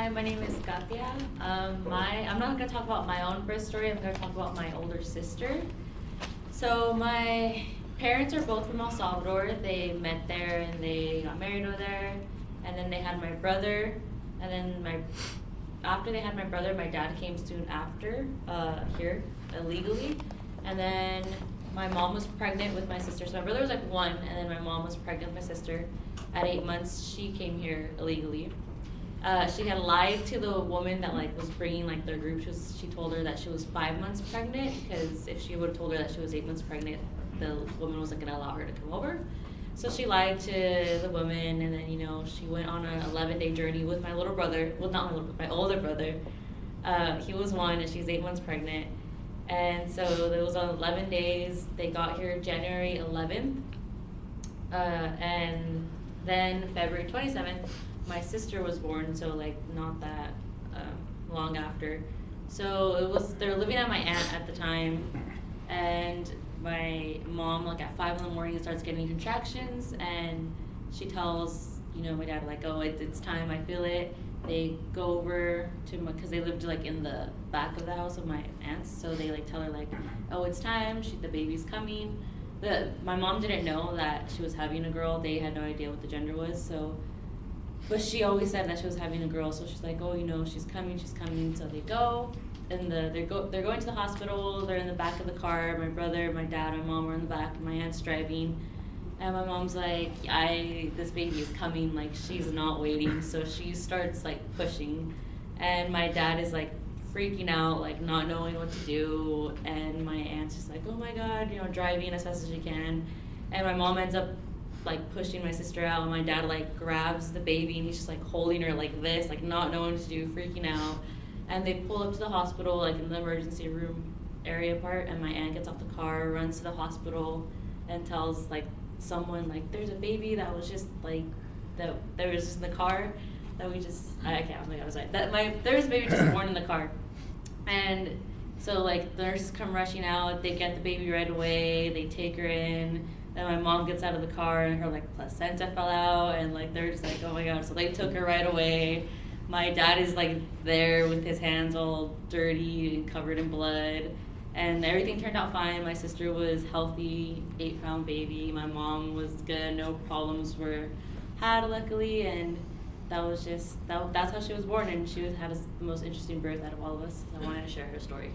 Hi, my name is Katia. I'm not gonna talk about my own birth story. I'm gonna talk about my older sister. So my parents are both from El Salvador. They met there and they got married over there, and then they had my brother, and then after they had my brother, my dad came soon after here illegally, and then my mom was pregnant with my sister. So my brother was like 1, and then my mom was pregnant with my sister. At 8 months, she came here illegally. She had lied to the woman that was bringing their group. She told her that she was 5 months pregnant, because if she would have told her that she was 8 months pregnant, the woman wasn't gonna allow her to come over. So she lied to the woman, and then she went on an 11-day journey with my little brother. Well, not my little, my older brother. He was 1, and she's 8 months pregnant. And so it was on 11 days. They got here January 11th, and then February 27th. My sister was born, so not that long after. So they were living at my aunt at the time, and my mom at 5 in the morning starts getting contractions, and she tells my dad oh, it's time, I feel it. They go over to because they lived in the back of the house of my aunts, so they tell her oh, it's time, the baby's coming. My mom didn't know that she was having a girl. They had no idea what the gender was, so. But she always said that she was having a girl, so she's oh, she's coming. So they go, and they're going to the hospital. They're in the back of the car. My brother, my dad, my mom were in the back, and my aunt's driving. And my mom's this baby is coming, she's not waiting. So she starts pushing, and my dad is freaking out, not knowing what to do. And my aunt's just oh my God, driving as fast as she can. And my mom ends up pushing my sister out, and my dad grabs the baby, and he's just holding her this, not knowing what to do, freaking out. And they pull up to the hospital, in the emergency room area part, and my aunt gets off the car, runs to the hospital, and tells someone there's a baby that was just that was just in the car that we just I can't, oh my God, I was right, that there was a baby just born in the car. And so the nurses come rushing out, they get the baby right away, they take her in. Then my mom gets out of the car, and her placenta fell out, and they're just oh my God. So they took her right away. My dad is there with his hands all dirty and covered in blood, and everything turned out fine. My sister was healthy, 8-pound baby. My mom was good, no problems were had luckily, and that was just that's how she was born, and she had the most interesting birth out of all of us. So I wanted to share her story.